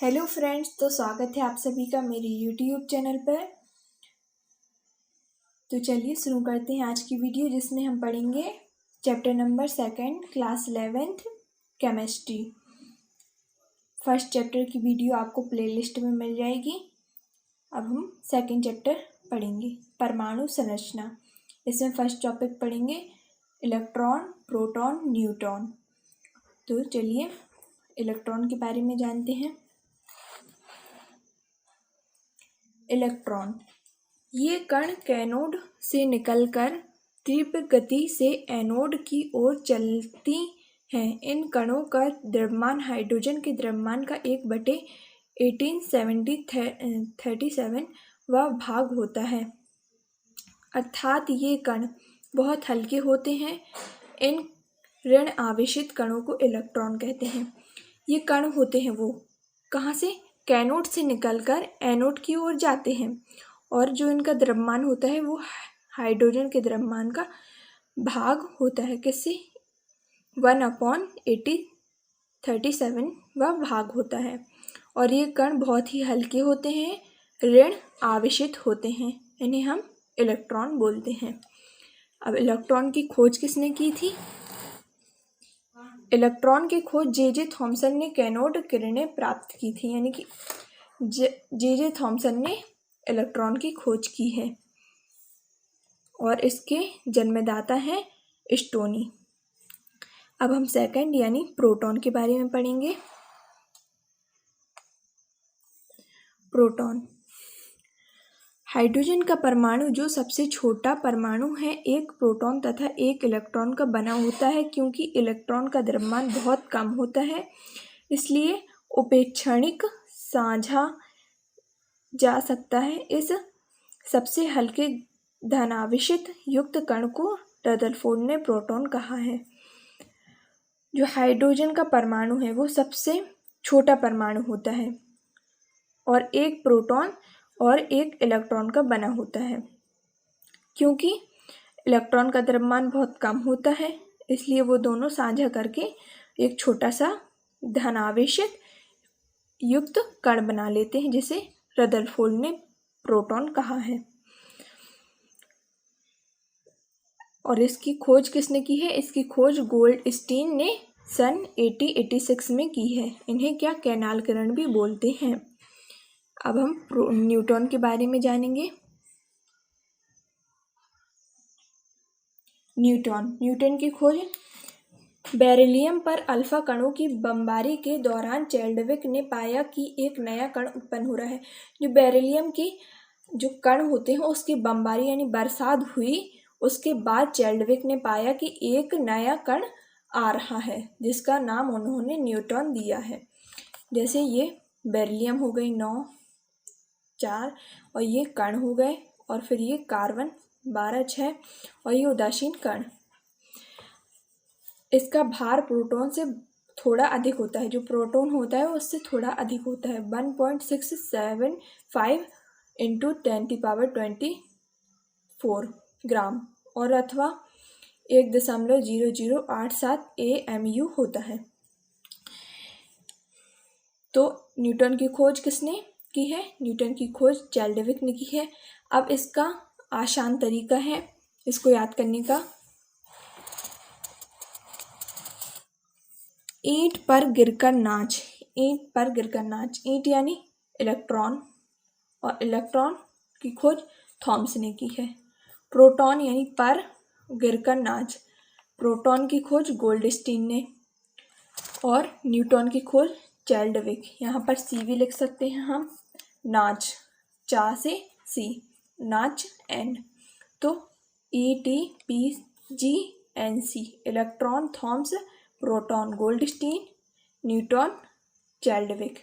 Hello friends, तो स्वागत है आप सभी का मेरे यूट्यूब चैनल पर। तो चलिए शुरू करते हैं आज की वीडियो, जिसमें हम पढ़ेंगे chapter number 2 class 11th chemistry. First chapter की वीडियो आपको प्लेलिस्ट में मिल जाएगी। अब हम सेकंड चैप्टर पढ़ेंगे, परमाणु संरचना। इसमें फर्स्ट टॉपिक पढ़ेंगे इलेक्ट्रॉन, प्रोटॉन, न्यूट्रॉन। तो चलिए इलेक्ट्रॉन के बारे में जानते हैं। इलेक्ट्रॉन ये कण कैनोड से निकलकर तीव्र गति से एनोड की ओर चलती हैं। इन कणों का द्रव्यमान हाइड्रोजन के द्रव्यमान का 1/1837 भाग होता है, अर्थात ये कण बहुत हल्के होते हैं। इन ऋण आवेशित कणों को इलेक्ट्रॉन कहते हैं। ये कण होते हैं वो कहाँ से? कैनोड से निकलकर एनोड की ओर जाते हैं, और जो इनका द्रव्यमान होता है वो हाइड्रोजन के द्रव्यमान का भाग होता है। किससे? 1/1837 भाग होता है। और ये कण बहुत ही हल्के होते हैं, ऋण आवेशित होते हैं, इन्हें हम इलेक्ट्रॉन बोलते हैं। अब इलेक्ट्रॉन की खोज किसने की थी? इलेक्ट्रॉन की खोज जे थॉमसन ने कैनोड किरणें प्राप्त की थी, यानी कि जे थॉमसन ने इलेक्ट्रॉन की खोज की है, और इसके जन्मदाता हैं स्टोनी। अब हम सेकंड यानी प्रोटॉन के बारे में पढ़ेंगे। प्रोटॉन हाइड्रोजन का परमाणु जो सबसे छोटा परमाणु है, एक प्रोटॉन तथा एक इलेक्ट्रॉन का बना होता है। क्योंकि इलेक्ट्रॉन का द्रव्यमान बहुत कम होता है, इसलिए उपेक्षणिक समझा जा सकता है। इस सबसे हल्के धनावेशित युक्त कण को रदरफोर्ड ने प्रोटॉन कहा है। जो हाइड्रोजन का परमाणु है वो सबसे छोटा परमाणु होता है, और एक प्रोटॉन और एक इलेक्ट्रॉन का बना होता है। क्योंकि इलेक्ट्रॉन का द्रव्यमान बहुत कम होता है, इसलिए वो दोनों साझा करके एक छोटा सा धनावेशित युक्त कण बना लेते हैं, जिसे रदरफोर्ड ने प्रोटॉन कहा है। और इसकी खोज किसने की है? इसकी खोज गोल्डस्टीन ने सन 1886 में की है। इन्हें क्या कैनाल किरण भी बोलते हैं। अब हम न्यूट्रॉन के बारे में जानेंगे। न्यूटन की खोज बेरिलियम पर अल्फा कणों की बमबारी के दौरान चैडविक ने पाया कि एक नया कण उत्पन्न हो रहा है। जो बेरिलियम के जो कण होते हैं उसकी बमबारी यानी बरसात हुई, उसके बाद चैडविक ने पाया कि एक नया कण आ रहा है, जिसका नाम उन्होंने न्यूट्रॉन दिया है। जैसे ये बेरिलियम हो गई 9 4, और ये कण हो गए, और फिर ये कार्बन 12 6, और ये उदासीन कण। इसका भार प्रोटॉन से थोड़ा अधिक होता है। जो प्रोटॉन होता है उससे थोड़ा अधिक होता है, 1.675 × 10⁻24 ग्राम, और अथवा 1.0087 AMU होता है। तो न्यूटन की खोज किसने की है? न्यूटन की खोज चैडविक ने की है। अब इसका आसान तरीका है इसको याद करने का। ईंट पर गिरकर नाच। ईंट पर गिरकर नाच। ईंट यानी इलेक्ट्रॉन, और इलेक्ट्रॉन की खोज थॉमसन ने की है। प्रोटॉन यानी पर गिरकर नाच, प्रोटॉन की खोज गोल्डस्टीन ने, और न्यूटन की खोज चैडविक। यहाँ पर सी भी लिख सकते हैं हम, नाच चा से सी, नाच एन। तो ETPGNC electron Thoms, proton Goldstein, Newton Chadwick.